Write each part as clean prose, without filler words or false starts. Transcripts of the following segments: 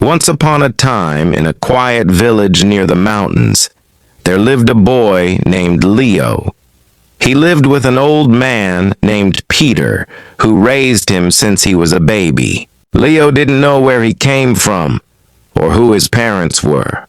Once upon a time, in a quiet village near the mountains, there lived a boy named Leo. He lived with an old man named Peter, who raised him since he was a baby. Leo didn't know where he came from or who his parents were.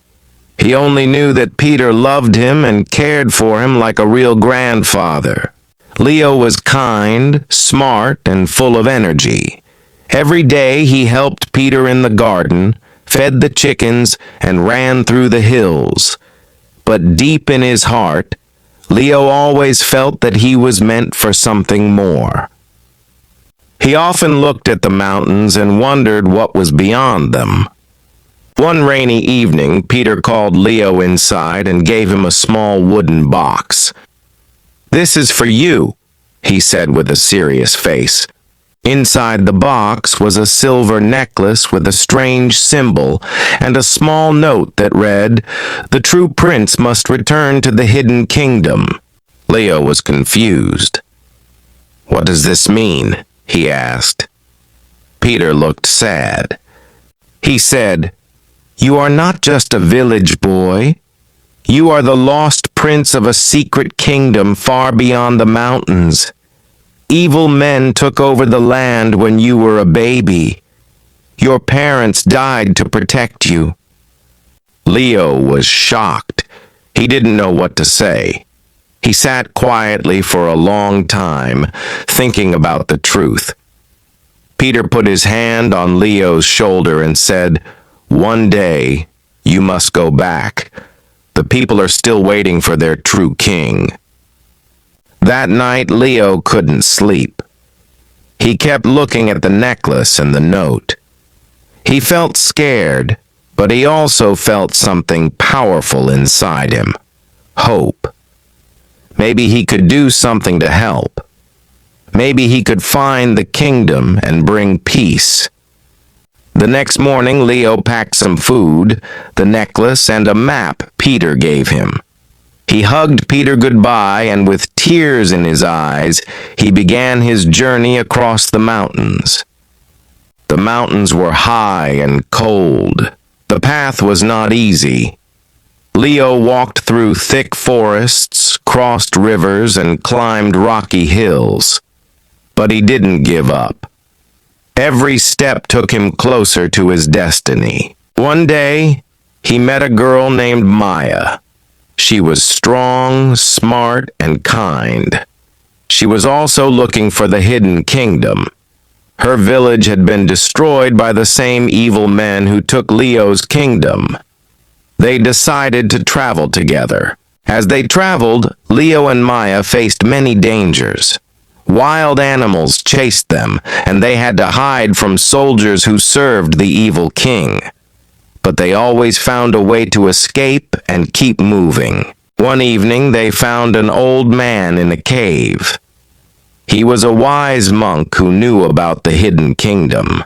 He only knew that Peter loved him and cared for him like a real grandfather. Leo was kind, smart, and full of energy. Every day he helped Peter in the garden, fed the chickens, and ran through the hills. But deep in his heart, Leo always felt that he was meant for something more. He often looked at the mountains and wondered what was beyond them. One rainy evening, Peter called Leo inside and gave him a small wooden box. "This is for you," he said with a serious face. Inside the box was a silver necklace with a strange symbol and a small note that read, "The true prince must return to the hidden kingdom." Leo was confused. "What does this mean?" he asked. Peter looked sad. He said, "You are not just a village boy. You are the lost prince of a secret kingdom far beyond the mountains. Evil men took over the land when you were a baby. Your parents died to protect you." Leo was shocked. He didn't know what to say. He sat quietly for a long time, thinking about the truth. Peter put his hand on Leo's shoulder and said, "One day, you must go back. The people are still waiting for their true king." That night, Leo couldn't sleep. He kept looking at the necklace and the note. He felt scared, but he also felt something powerful inside him. Hope. Maybe he could do something to help. Maybe he could find the kingdom and bring peace. The next morning, Leo packed some food, the necklace, and a map Peter gave him. He hugged Peter goodbye, and with tears in his eyes, he began his journey across the mountains. The mountains were high and cold. The path was not easy. Leo walked through thick forests, crossed rivers, and climbed rocky hills. But he didn't give up. Every step took him closer to his destiny. One day, he met a girl named Maya. She was strong, smart, and kind. She was also looking for the hidden kingdom. Her village had been destroyed by the same evil men who took Leo's kingdom. They decided to travel together. As they traveled, Leo and Maya faced many dangers. Wild animals chased them, and they had to hide from soldiers who served the evil king. But they always found a way to escape and keep moving. One evening, they found an old man in a cave. He was a wise monk who knew about the hidden kingdom.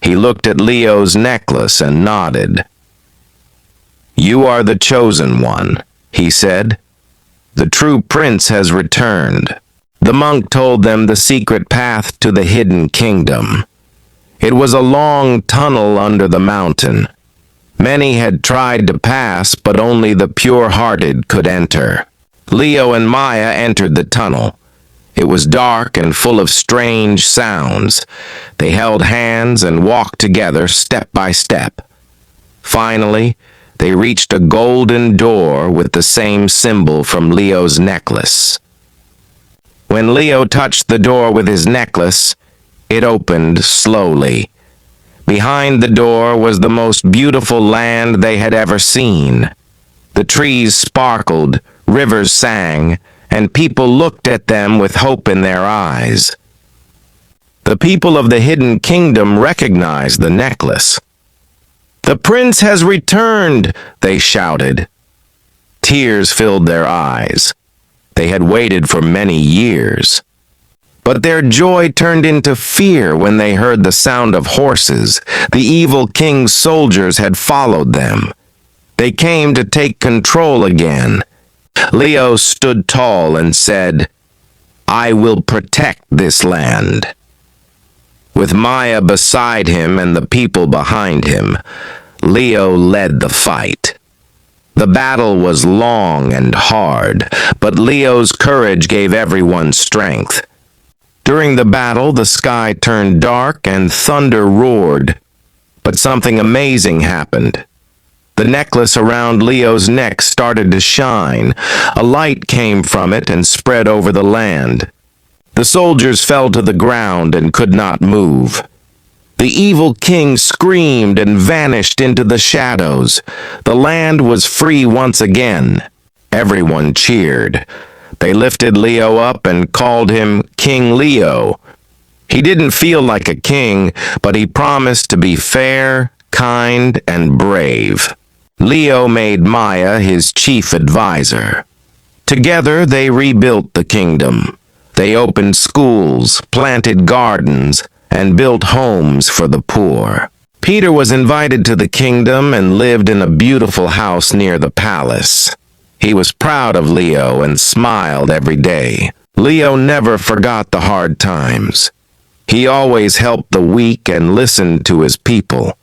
He looked at Leo's necklace and nodded. "You are the chosen one," he said. "The true prince has returned." The monk told them the secret path to the hidden kingdom. It was a long tunnel under the mountain. Many had tried to pass, but only the pure-hearted could enter. Leo and Maya entered the tunnel. It was dark and full of strange sounds. They held hands and walked together step by step. Finally, they reached a golden door with the same symbol from Leo's necklace. When Leo touched the door with his necklace, it opened slowly. Behind the door was the most beautiful land they had ever seen. The trees sparkled, rivers sang, and people looked at them with hope in their eyes. The people of the hidden kingdom recognized the necklace. "The prince has returned!" they shouted. Tears filled their eyes. They had waited for many years. But their joy turned into fear when they heard the sound of horses. The evil king's soldiers had followed them. They came to take control again. Leo stood tall and said, "I will protect this land." With Maya beside him and the people behind him, Leo led the fight. The battle was long and hard, but Leo's courage gave everyone strength. During the battle, the sky turned dark and thunder roared. But something amazing happened. The necklace around Leo's neck started to shine. A light came from it and spread over the land. The soldiers fell to the ground and could not move. The evil king screamed and vanished into the shadows. The land was free once again. Everyone cheered. They lifted Leo up and called him King Leo. He didn't feel like a king, but he promised to be fair, kind, and brave. Leo made Maya his chief advisor. Together they rebuilt the kingdom. They opened schools, planted gardens, and built homes for the poor. Peter was invited to the kingdom and lived in a beautiful house near the palace. He was proud of Leo and smiled every day. Leo never forgot the hard times. He always helped the weak and listened to his people.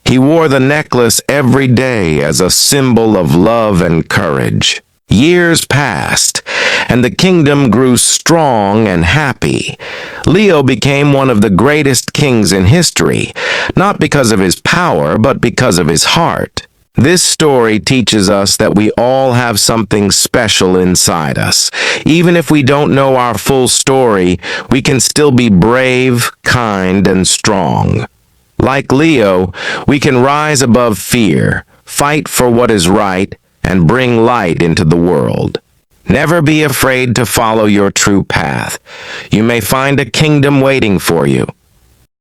He wore the necklace every day as a symbol of love and courage. Years passed, and the kingdom grew strong and happy. Leo became one of the greatest kings in history, not because of his power, but because of his heart. This story teaches us that we all have something special inside us. Even if we don't know our full story, we can still be brave, kind, and strong. Like Leo, we can rise above fear, fight for what is right, and bring light into the world. Never be afraid to follow your true path. You may find a kingdom waiting for you.